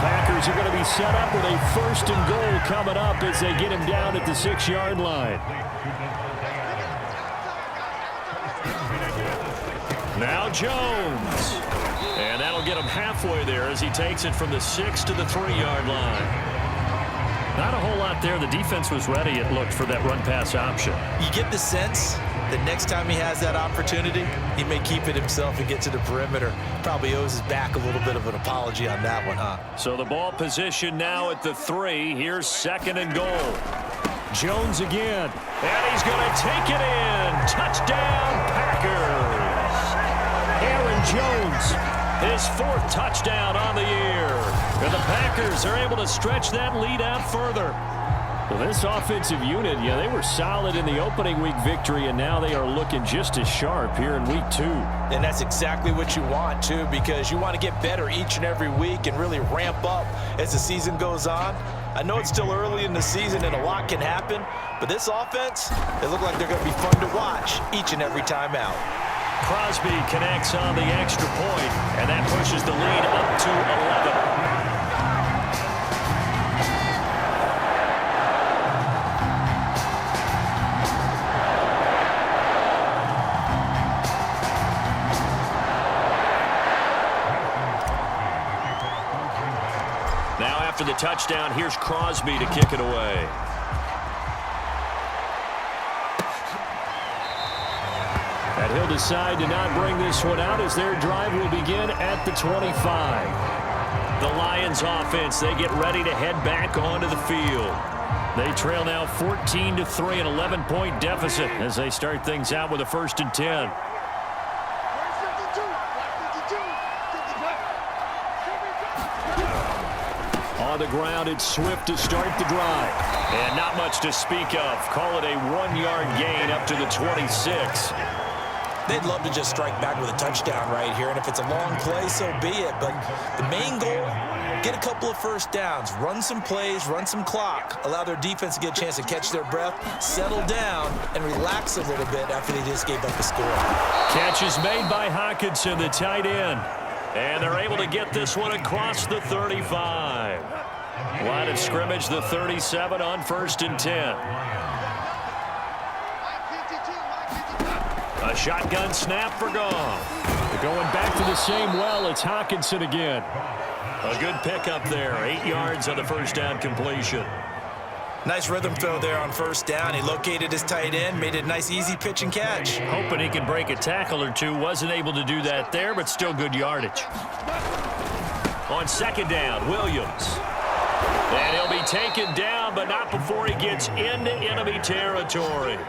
Packers are going to be set up with a 1st and goal coming up as they get him down at the 6-yard line. Now Jones. And that'll get him halfway there as he takes it from the 6 to the 3-yard line. Not a whole lot there. The defense was ready, it looked, for that run-pass option. You get the sense that next time he has that opportunity, he may keep it himself and get to the perimeter. Probably owes his back a little bit of an apology on that one, huh? So the ball position now at the 3. Here's 2nd and goal. Jones again. And he's going to take it in. Touchdown, Packers. Aaron Jones, his 4th touchdown on the year. And the Packers are able to stretch that lead out further. Well, this offensive unit, they were solid in the opening week victory, and now they are looking just as sharp here in week 2. And that's exactly what you want, too, because you want to get better each and every week and really ramp up as the season goes on. I know it's still early in the season and a lot can happen, but this offense, they look like they're going to be fun to watch each and every time out. Crosby connects on the extra point, and that pushes the lead up to 11. Now after the touchdown, here's Crosby to kick it away. And he'll decide to not bring this one out as their drive will begin at the 25. The Lions offense, they get ready to head back onto the field. They trail now 14-3, an 11-point deficit as they start things out with a 1st and 10. On the ground, it's Swift to start the drive. And not much to speak of. Call it a 1-yard gain up to the 26. They'd love to just strike back with a touchdown right here, and if it's a long play, so be it. But the main goal, get a couple of 1st downs, run some plays, run some clock, allow their defense to get a chance to catch their breath, settle down, and relax a little bit after they just gave up a score. Catch is made by Hockenson, the tight end. And they're able to get this one across the 35. Line of scrimmage, the 37 on 1st and 10. A shotgun snap for Goff. Going back to the same well, it's Hockenson again. A good pickup there. 8 yards on the 1st down completion. Nice rhythm throw there on 1st down. He located his tight end, made it a nice, easy pitch and catch. Hoping he could break a tackle or two. Wasn't able to do that there, but still good yardage. On 2nd down, Williams. And he'll be taken down, but not before he gets into enemy territory.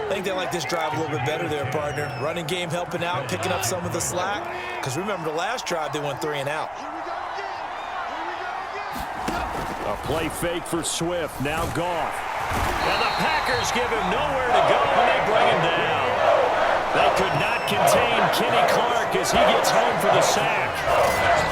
I think they like this drive a little bit better there, partner. Running game helping out, picking up some of the slack. Because remember the last drive, they went 3 and out. A play fake for Swift. Now Goff. And the Packers give him nowhere to go when they bring him down. They could not contain Kenny Clark as he gets home for the sack.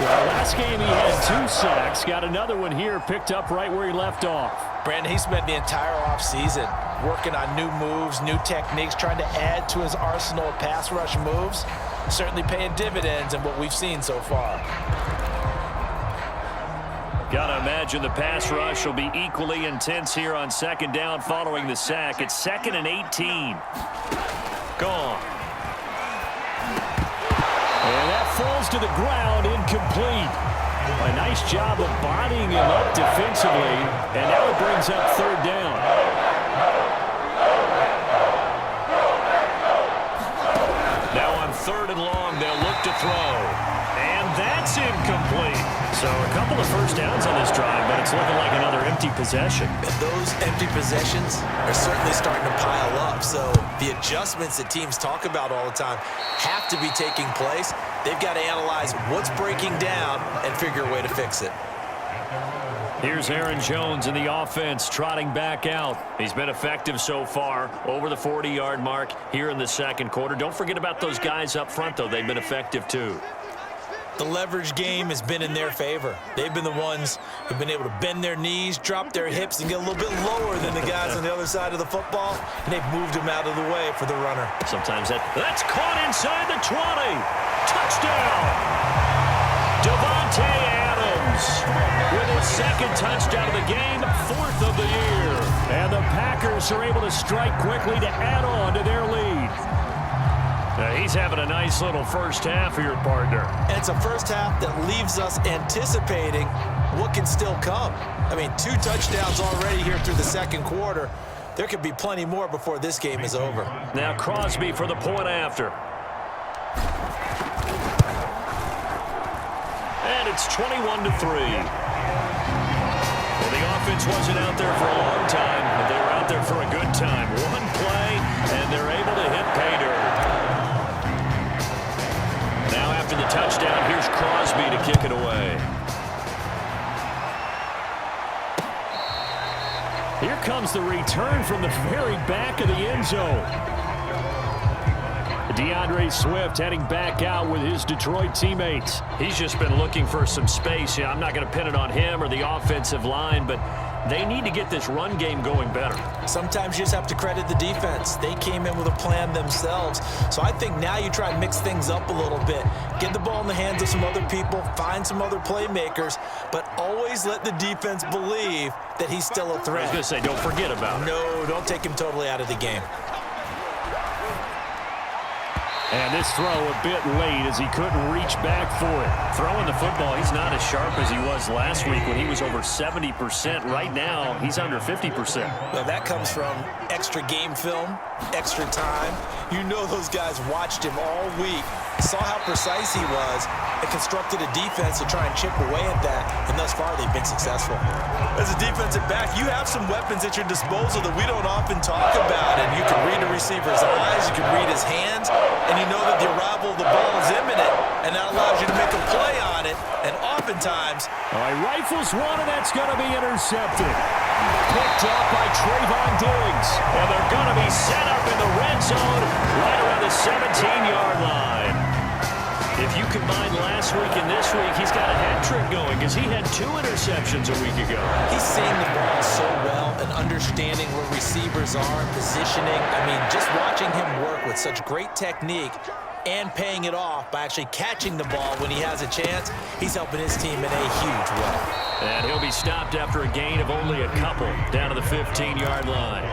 Well, last game he had 2 sacks. Got another one here picked up right where he left off. Brandon, he spent the entire offseason working on new moves, new techniques, trying to add to his arsenal of pass rush moves. Certainly paying dividends in what we've seen so far. Gotta imagine the pass rush will be equally intense here on 2nd down following the sack. It's 2nd and 18. Gone. And that falls to the ground, incomplete. A nice job of bodying him up defensively, and now it brings up 3rd down. Now on 3rd and long, they'll look to throw. And that's incomplete. So a couple of 1st downs on this drive, but it's looking like another empty possession. And those empty possessions are certainly starting to pile up. So the adjustments that teams talk about all the time have to be taking place. They've got to analyze what's breaking down and figure a way to fix it. Here's Aaron Jones in the offense trotting back out. He's been effective so far, over the 40-yard mark here in the 2nd quarter. Don't forget about those guys up front, though. They've been effective, too. The leverage game has been in their favor. They've been the ones who've been able to bend their knees, drop their hips, and get a little bit lower than the guys on the other side of the football, and they've moved them out of the way for the runner. Sometimes that's caught inside the 20. Touchdown! Devontae rushing touchdown of the game, 4th of the year. And the Packers are able to strike quickly to add on to their lead. He's having a nice little first half here, partner. And it's a first half that leaves us anticipating what can still come. I mean, 2 touchdowns already here through the second quarter. There could be plenty more before this game is over. Now Crosby for the point after. And it's 21-3. Well, the offense wasn't out there for a long time, but they were out there for a good time. One play, and they're able to hit pay dirt. Now after the touchdown, here's Crosby to kick it away. Here comes the return from the very back of the end zone. DeAndre Swift heading back out with his Detroit teammates. He's just been looking for some space. Yeah, I'm not going to pin it on him or the offensive line, but they need to get this run game going better. Sometimes you just have to credit the defense. They came in with a plan themselves. So I think now you try and mix things up a little bit. Get the ball in the hands of some other people, find some other playmakers, but always let the defense believe that he's still a threat. I was going to say, don't forget about it. No, don't take him totally out of the game. And this throw a bit late as he couldn't reach back for it. Throwing the football, he's not as sharp as he was last week when he was over 70%. Right now, he's under 50%. Well, that comes from extra game film, extra time. You know those guys watched him all week, saw how precise he was, and constructed a defense to try and chip away at that, and thus far they've been successful. As a defensive back, you have some weapons at your disposal that we don't often talk about, and you can read the receiver's eyes, you can read his hands, and you know that the arrival of the ball is imminent, and that allows you to make a play on it, and oftentimes... All right, rifles one, and that's going to be intercepted. Picked up by Trayvon Diggs, and they're going to be set up in the red zone right around the 17-yard line. If you combine last week and this week, he's got a hat trick going because he had 2 interceptions a week ago. He's seeing the ball so well and understanding where receivers are, positioning. I mean, just watching him work with such great technique and paying it off by actually catching the ball when he has a chance, he's helping his team in a huge way. And he'll be stopped after a gain of only a couple down to the 15-yard line.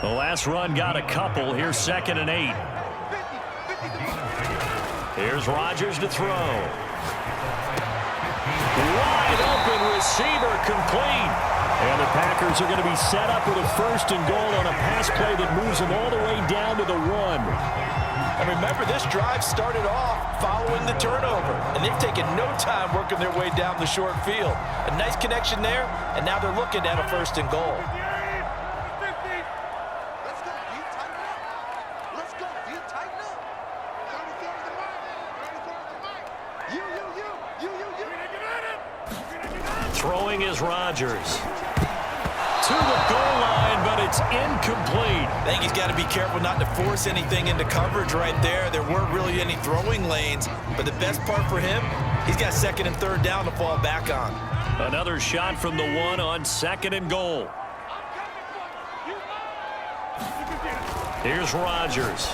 The last run got a couple. Here's 2nd and 8. Here's Rodgers to throw. Wide open receiver complete. And the Packers are going to be set up with a 1st and goal on a pass play that moves them all the way down to the 1. And remember, this drive started off following the turnover, and they've taken no time working their way down the short field. A nice connection there, and now they're looking at a 1st and goal. Throwing is Rodgers. To the goal line, but it's incomplete. I think he's got to be careful not to force anything into coverage right there. There weren't really any throwing lanes, but the best part for him, he's got 2nd and 3rd down to fall back on. Another shot from the 1 on 2nd and goal. Here's Rodgers.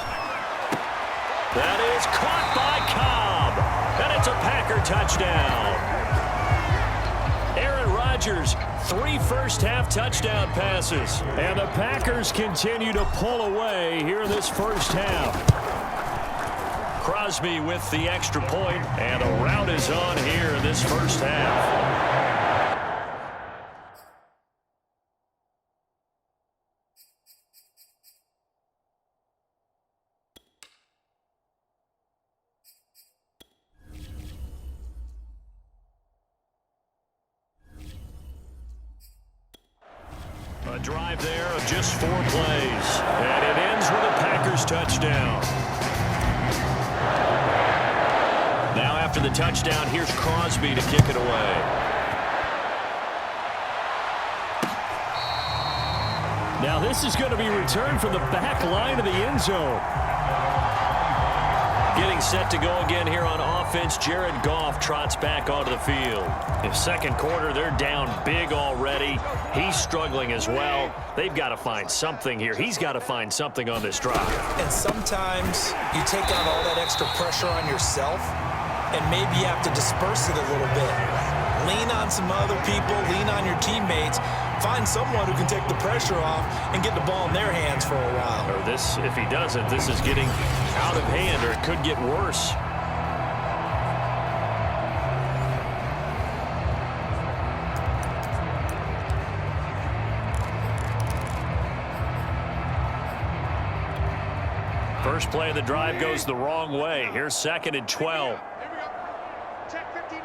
That is caught by Cobb, and it's a Packer touchdown. Aaron Rodgers, 3 first-half touchdown passes. And the Packers continue to pull away here in this first half. Crosby with the extra point, and a rout is on here in this first half. A drive there of just 4 plays. And it ends with a Packers touchdown. Now after the touchdown, here's Crosby to kick it away. Now this is going to be returned from the back line of the end zone. Getting set to go again here on offense, Jared Goff trots back onto the field. In second quarter, they're down big already. He's struggling as well. They've got to find something here. He's got to find something on this drive. And sometimes you take out all that extra pressure on yourself, and maybe you have to disperse it a little bit. Lean on some other people, lean on your teammates, find someone who can take the pressure off and get the ball in their hands for a while. Or this, if he doesn't, this is getting out of hand, or it could get worse. First play of the drive goes the wrong way. Here's 2nd and 12. Here we go. Check 59.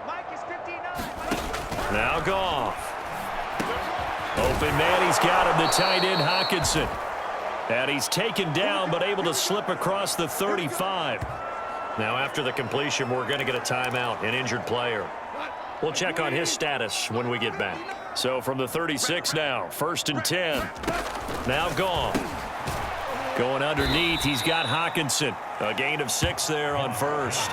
Mike is 59. Now Goff. Open man, he's got him, the tight end Hockenson. And he's taken down, but able to slip across the 35. Now after the completion, we're going to get a timeout, an injured player. We'll check on his status when we get back. So from the 36 now, 1st and 10. Now Goff. Going underneath, he's got Hockenson. A gain of 6 there on 1st.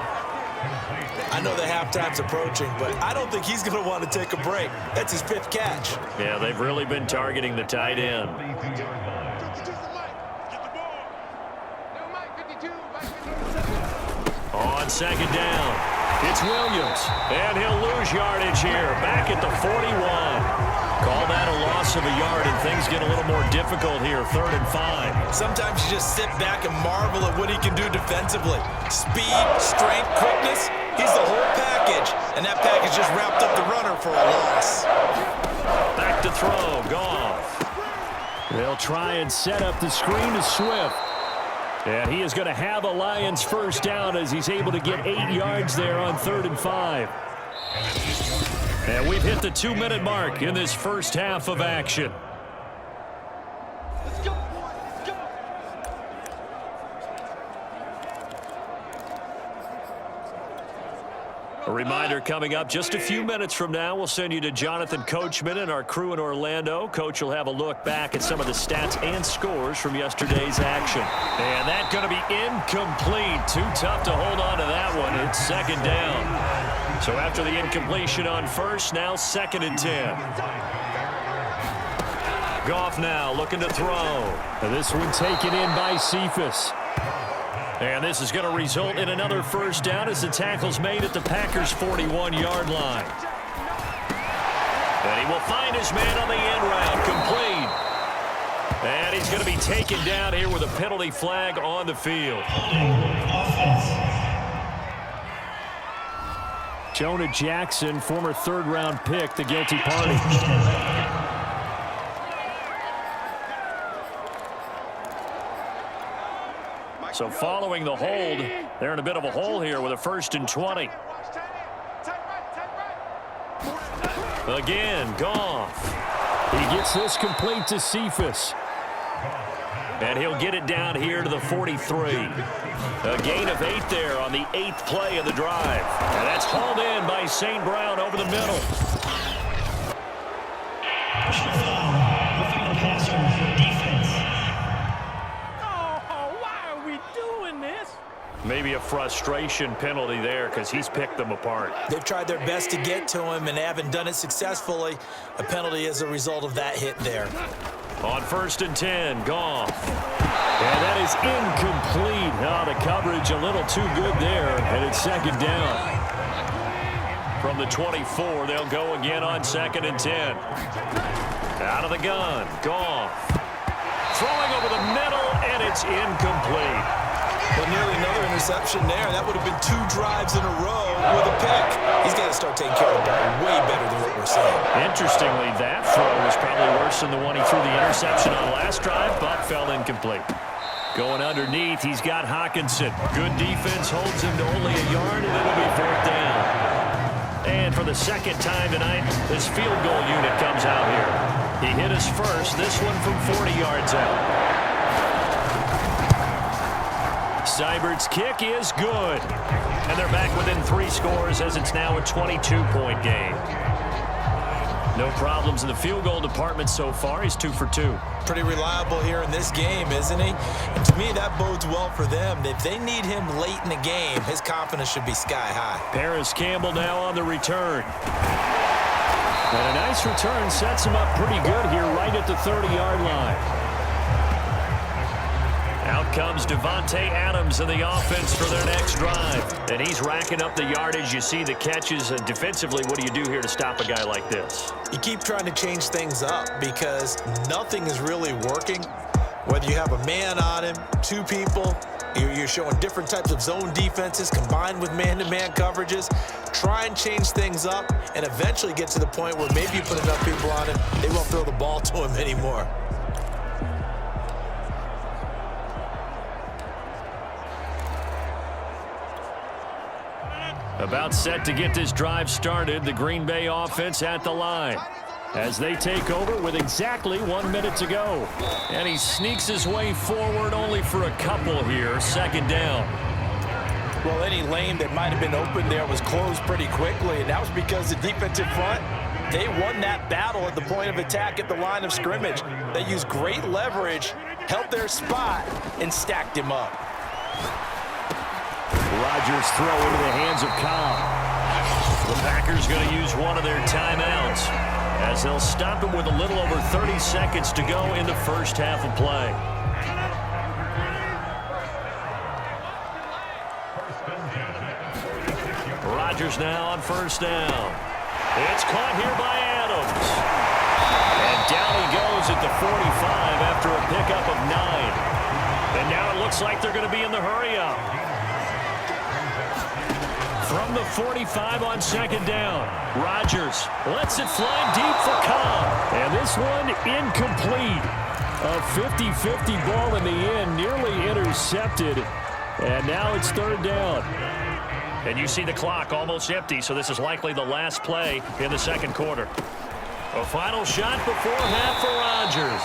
I know the halftime's approaching, but I don't think he's going to want to take a break. That's his 5th catch. Yeah, they've really been targeting the tight end. On 2nd down, it's Williams. And he'll lose yardage here, back at the 41. Call that a loss of a yard, and things get a little more difficult here, 3rd and 5. Sometimes you just sit back and marvel at what he can do defensively. Speed, strength, quickness, he's the whole package. And that package just wrapped up the runner for a loss. Back to throw, Goff. They'll try and set up the screen to Swift. And he is going to have a Lions first down as he's able to get 8 yards there on 3rd and 5. And we've hit the 2-minute mark in this first half of action. Let's go, boys. Let's go. A reminder coming up just a few minutes from now, we'll send you to Jonathan Coachman and our crew in Orlando. Coach will have a look back at some of the stats and scores from yesterday's action. And that's going to be incomplete. Too tough to hold on to that one. It's 2nd down. So after the incompletion on 1st, now 2nd and 10. Goff now looking to throw. And this one taken in by Cephas. And this is going to result in another first down as the tackle's made at the Packers' 41-yard line. And he will find his man on the end route, complete. And he's going to be taken down here with a penalty flag on the field. Jonah Jackson, former 3rd-round pick, the guilty party. So following the hold, they're in a bit of a hole here with a 1st and 20. Again, Goff. He gets this complete to Cephas. And he'll get it down here to the 43. A gain of 8 there on the 8th play of the drive. And that's hauled in by St. Brown over the middle. Oh, why are we doing this? Maybe a frustration penalty there because he's picked them apart. They've tried their best to get to him and haven't done it successfully. A penalty as a result of that hit there. On 1st and 10, Goff. And that is incomplete. Now the coverage a little too good there, and it's 2nd down. From the 24, they'll go again on 2nd and 10. Out of the gun, Goff. Throwing over the middle, and it's incomplete. Well, nearly another interception there. That would have been 2 drives in a row with a pick. He's got to start taking care of the ball way better than what we're seeing. Interestingly, that throw was probably worse than the one he threw the interception on last drive, but fell incomplete. Going underneath, he's got Hockenson. Good defense holds him to only a yard, and it'll be 4th down. And for the 2nd time tonight, this field goal unit comes out here. He hit us first, this one from 40 yards out. Seibert's kick is good. And they're back within 3 scores as it's now a 22-point game. No problems in the field goal department so far. He's 2 for 2. Pretty reliable here in this game, isn't he? And to me, that bodes well for them. If they need him late in the game, his confidence should be sky high. Paris Campbell now on the return. And a nice return sets him up pretty good here right at the 30-yard line. Out comes Devontae Adams in the offense for their next drive. And he's racking up the yardage. You see the catches. Defensively, what do you do here to stop a guy like this? You keep trying to change things up because nothing is really working. Whether you have a man on him, two people, you're showing different types of zone defenses combined with man-to-man coverages. Try and change things up and eventually get to the point where maybe you put enough people on him, they won't throw the ball to him anymore. About set to get this drive started, the Green Bay offense at the line as they take over with exactly 1 minute to go. And he sneaks his way forward only for a couple here. Second down. Well, any lane that might have been open there was closed pretty quickly, and that was because the defensive front, they won that battle at the point of attack at the line of scrimmage. They used great leverage, held their spot, and stacked him up. Rodgers throw into the hands of Cobb. The Packers going to use one of their timeouts as they'll stop it with a little over 30 seconds to go in the first half of play. Rodgers now on first down. It's caught here by Adams. And down he goes at the 45 after a pickup of 9. And now it looks like they're going to be in the hurry-up. From the 45 on second down, Rodgers lets it fly deep for Cobb. And this one incomplete. A 50-50 ball in the end, nearly intercepted. And now it's third down. And you see the clock almost empty, so this is likely the last play in the second quarter. A final shot before half for Rodgers.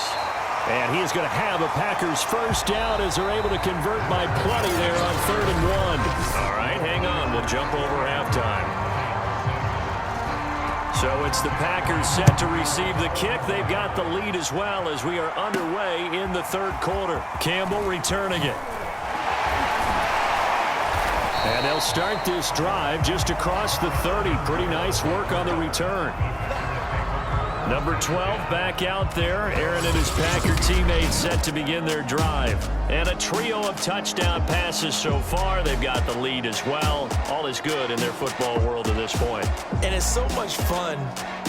And he is going to have a Packers first down as they're able to convert by plenty there on 3rd and 1. All right, hang on. We'll jump over halftime. So it's the Packers set to receive the kick. They've got the lead as well as we are underway in the third quarter. Campbell returning it. And they'll start this drive just across the 30. Pretty nice work on the return. Number 12 back out there. Aaron and his Packer teammates set to begin their drive. And a trio of touchdown passes so far. They've got the lead as well. All is good in their football world at this point. And it's so much fun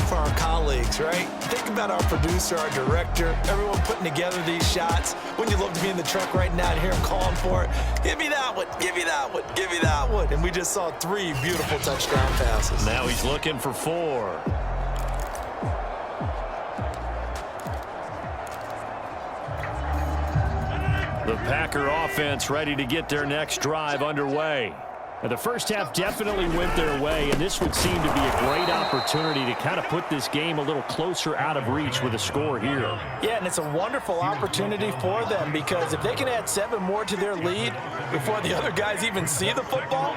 for our colleagues, right? Think about our producer, our director, everyone putting together these shots. Wouldn't you love to be in the truck right now and hear him calling for it? Give me that one, give me that one, give me that one. And we just saw 3 beautiful touchdown passes. Now he's looking for 4. The Packer offense ready to get their next drive underway. And the first half definitely went their way, and this would seem to be a great opportunity to kind of put this game a little closer out of reach with a score here. Yeah, and it's a wonderful opportunity for them because if they can add 7 more to their lead before the other guys even see the football,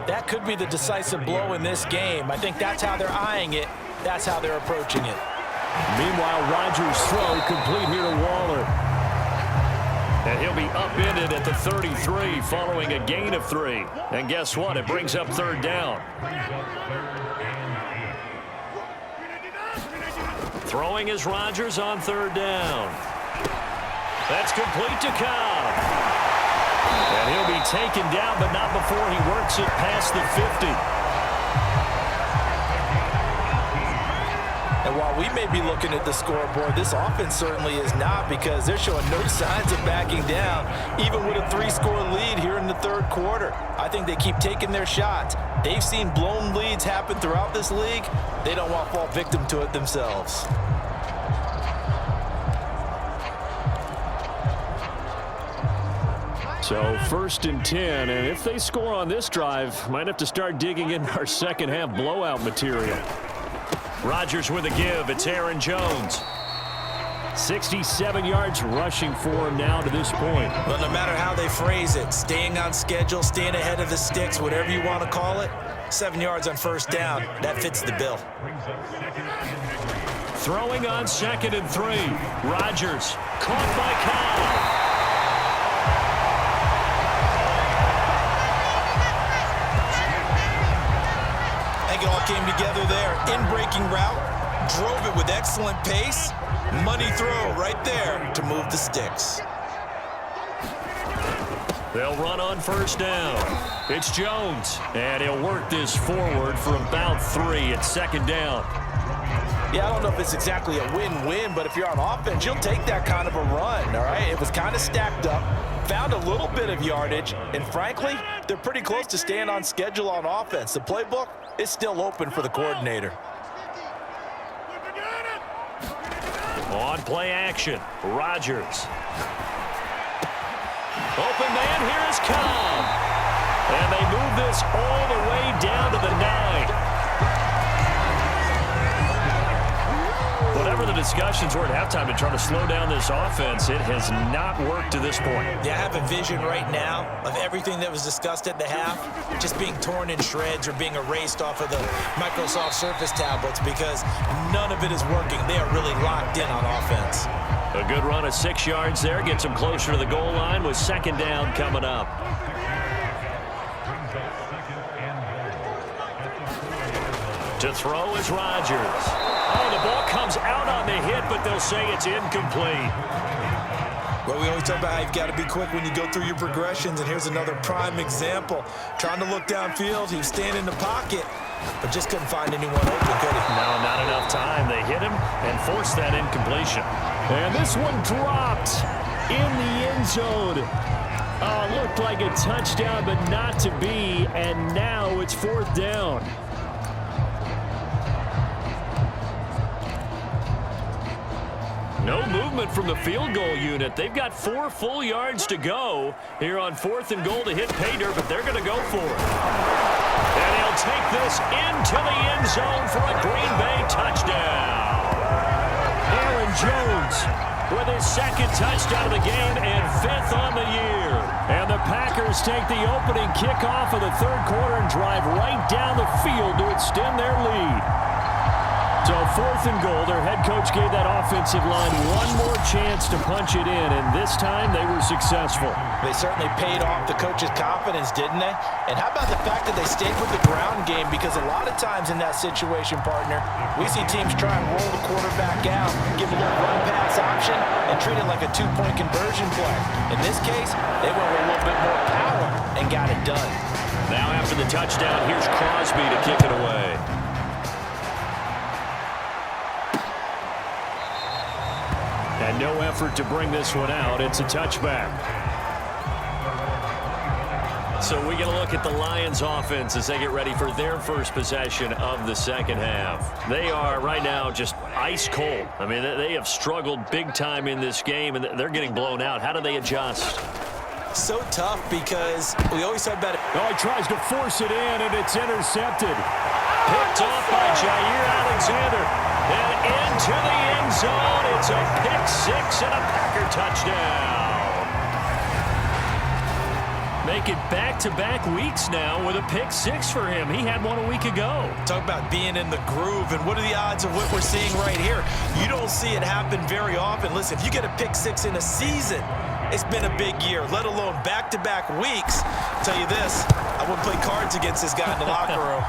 that could be the decisive blow in this game. I think that's how they're eyeing it. That's how they're approaching it. Meanwhile, Rodgers' throw complete here to Waller. And he'll be upended at the 33 following a gain of 3. And guess what? It brings up third down. Throwing is Rodgers on third down. That's complete to Cobb. And he'll be taken down, but not before he works it past the 50. And while we may be looking at the scoreboard, this offense certainly is not because they're showing no signs of backing down, even with a 3-score lead here in the third quarter. I think they keep taking their shots. They've seen blown leads happen throughout this league. They don't want to fall victim to it themselves. So 1st and 10, and if they score on this drive, might have to start digging in our second half blowout material. Rodgers with a give. It's Aaron Jones. 67 yards rushing for him now to this point. Well, no matter how they phrase it, staying on schedule, staying ahead of the sticks, whatever you want to call it, 7 yards on first down, that fits the bill. Throwing on 2nd and 3. Rodgers caught by Cobb. It all came together there. In-breaking route, drove it with excellent pace. Money throw right there to move the sticks. They'll run on first down. It's Jones, and he'll work this forward for about 3 at second down. Yeah, I don't know if it's exactly a win-win, but if you're on offense, you'll take that kind of a run, all right? It was kind of stacked up, found a little bit of yardage, and frankly, they're pretty close to staying on schedule on offense. The playbook is still open for the coordinator. On play action, Rodgers. Open man, here is Cobb. And they move this all the way down to the 9. Whatever the discussions were at halftime to try to slow down this offense, it has not worked to this point. Yeah, I have a vision right now of everything that was discussed at the half just being torn in shreds or being erased off of the Microsoft Surface tablets because none of it is working. They are really locked in on offense. A good run of 6 yards there gets them closer to the goal line with second down coming up. To throw is Rodgers. Oh, the ball comes out on the hit, but they'll say it's incomplete. Well, we always talk about how you've got to be quick when you go through your progressions, and here's another prime example. Trying to look downfield, he was standing in the pocket, but just couldn't find anyone open, could he? No, not enough time. They hit him and forced that incompletion. And this one dropped in the end zone. Looked like a touchdown, but not to be, and now it's fourth down. No movement from the field goal unit. They've got 4 full yards to go here on 4th and goal to hit pay dirt, but they're going to go for it. And he'll take this into the end zone for a Green Bay touchdown. Aaron Jones with his 2nd touchdown of the game and 5th on the year. And the Packers take the opening kickoff of the 3rd quarter and drive right down the field to extend their lead. So 4th and goal, their head coach gave that offensive line one more chance to punch it in, and this time they were successful. They certainly paid off the coach's confidence, didn't they? And how about the fact that they stayed with the ground game? Because a lot of times in that situation, partner, we see teams try and roll the quarterback out, give a little run-pass option, and treat it like a 2-point conversion play. In this case, they went with a little bit more power and got it done. Now after the touchdown, here's Crosby to kick it away. And no effort to bring this one out. It's a touchback. So we get a look at the Lions offense as they get ready for their first possession of the second half. They are right now just ice cold. I mean, they have struggled big time in this game, and they're getting blown out. How do they adjust? So tough because we always talk about it. Oh, he tries to force it in, and it's intercepted. Picked off by Jair Alexander. And into the end zone. It's a pick-6 and a Packer touchdown. Make it back-to-back weeks now with a pick-6 for him. He had one a week ago. Talk about being in the groove, and what are the odds of what we're seeing right here? You don't see it happen very often. Listen, if you get a pick-6 in a season, it's been a big year, let alone back-to-back weeks. I'll tell you this, I wouldn't play cards against this guy in the locker room.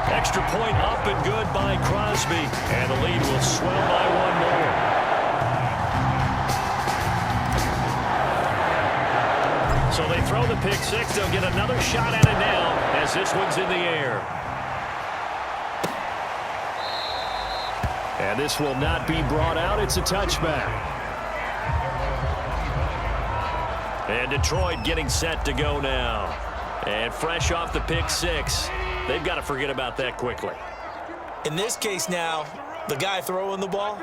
Extra point up and good by Crosby. And the lead will swell by one more. So they throw the pick-6. They'll get another shot at it now as this one's in the air. And this will not be brought out. It's a touchback. And Detroit getting set to go now. And fresh off the pick-6. They've got to forget about that quickly. In this case now, the guy throwing the ball,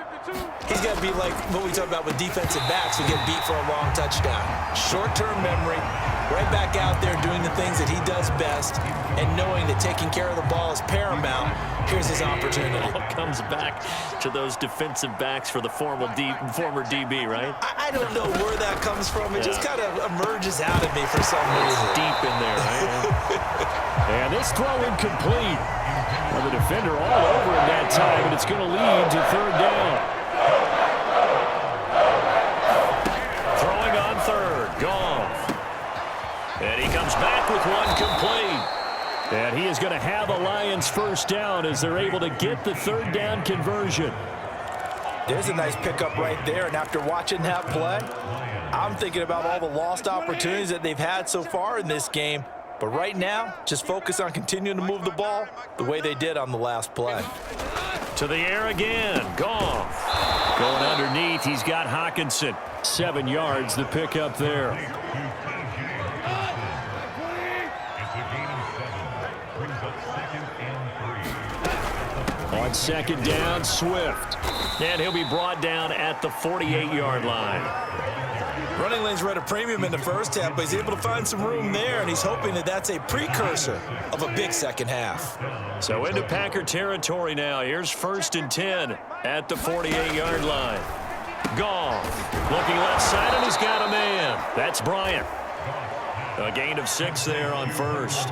he's got to be like what we talk about with defensive backs who get beat for a long touchdown. Short-term memory, right back out there doing the things that he does best, and knowing that taking care of the ball is paramount. Here's his opportunity. It all comes back to those defensive backs for the former DB, right? I don't know where that comes from. It just kind of emerges out of me for some reason. It's deep in there, right? And this throw incomplete. Well, the defender all over him that time, and it's going to lead to 3rd down. Throwing on 3rd, Goff. And he comes back with one complete. And he is going to have a Lions first down as they're able to get the 3rd down conversion. There's a nice pickup right there, and after watching that play, I'm thinking about all the lost opportunities that they've had so far in this game. But right now, just focus on continuing to move the ball the way they did on the last play. To the air again. Goff. Going underneath, he's got Hawkinson. 7 yards, the pickup there. On second down, Swift. And he'll be brought down at the 48-yard line. Running lanes were at a premium in the first half, but he's able to find some room there, and he's hoping that that's a precursor of a big second half. So into Packer territory now. Here's 1st and 10 at the 48-yard line. Goff looking left side, and he's got a man. That's Bryant. A gain of 6 there on first.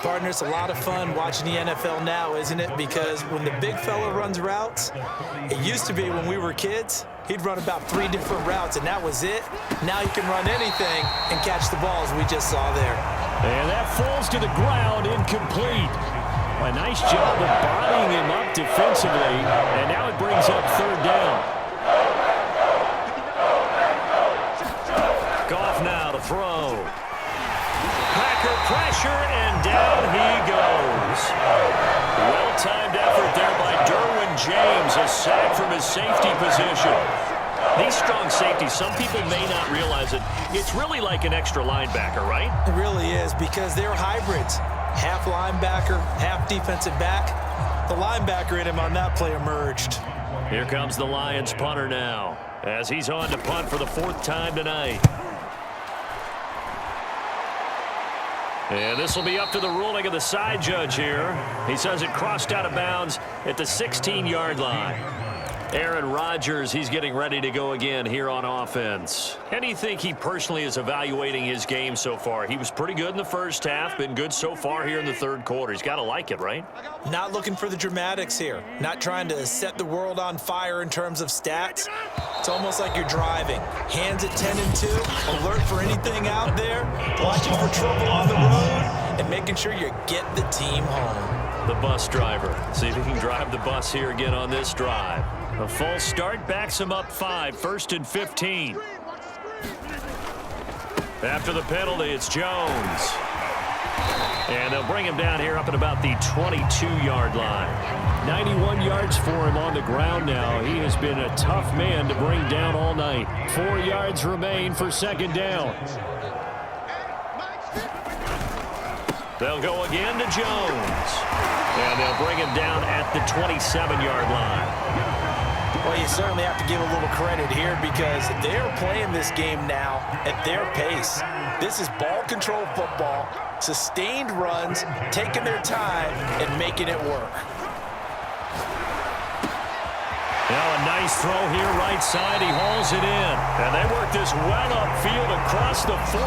Partner, it's a lot of fun watching the NFL now, isn't it? Because when the big fella runs routes, it used to be when we were kids, he'd run about 3 different routes, and that was it. Now he can run anything and catch the balls we just saw there. And that falls to the ground, incomplete. A nice job of bodying him up defensively, and now it brings up 3rd down. Goff now to throw. Packer pressure, and down he goes. Well-timed effort there by Derwin James, a sack from his safety position. These strong safeties, some people may not realize it. It's really like an extra linebacker, right? It really is, because they're hybrids. Half linebacker, half defensive back. The linebacker in him on that play emerged. Here comes the Lions punter now, as he's on to punt for the 4th time tonight. And this will be up to the ruling of the side judge here. He says it crossed out of bounds at the 16-yard line. Aaron Rodgers, he's getting ready to go again here on offense. And do you think he personally is evaluating his game so far? He was pretty good in the first half, been good so far here in the 3rd quarter. He's got to like it, right? Not looking for the dramatics here. Not trying to set the world on fire in terms of stats. It's almost like you're driving. Hands at 10 and 2, alert for anything out there, watching for trouble on the road, and making sure you get the team home. The bus driver. See if he can drive the bus here again on this drive. A false start backs him up 5, 1st and 15. After the penalty, it's Jones. And they'll bring him down here up at about the 22-yard line. 91 yards for him on the ground now. He has been a tough man to bring down all night. 4 yards remain for 2nd down. They'll go again to Jones. And they'll bring him down at the 27-yard line. Well, you certainly have to give a little credit here because they're playing this game now at their pace. This is ball control football, sustained runs, taking their time, and making it work. Now a nice throw here right side. He hauls it in. And they work this well upfield across the 45.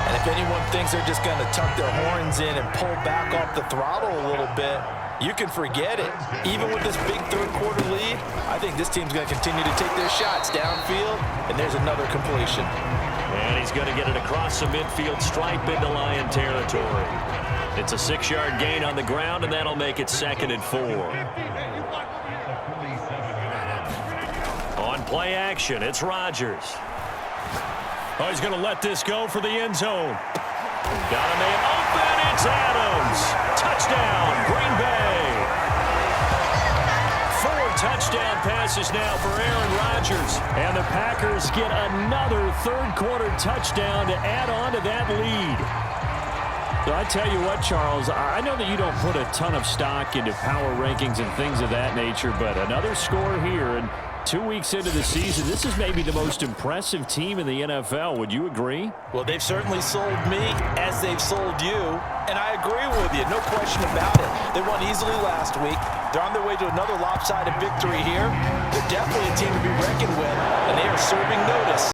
And if anyone thinks they're just going to tuck their horns in and pull back off the throttle a little bit, you can forget it. Even with this big 3rd quarter lead, I think this team's going to continue to take their shots downfield, and there's another completion. And he's going to get it across the midfield stripe into Lion territory. It's a 6-yard gain on the ground, and that'll make it 2nd and 4. On play action, it's Rodgers. Oh, he's going to let this go for the end zone. Got a man open, it's Adams. Touchdown, Green Bay. 4 touchdown passes now for Aaron Rodgers. And the Packers get another 3rd quarter touchdown to add on to that lead. So I tell you what, Charles, I know that you don't put a ton of stock into power rankings and things of that nature, but another score here, and 2 weeks into the season, this is maybe the most impressive team in the NFL. Would you agree? Well, they've certainly sold me as they've sold you, and I agree with you, no question about it. They won easily last week. They're on their way to another lopsided victory here. They're definitely a team to be reckoned with, and they are serving notice.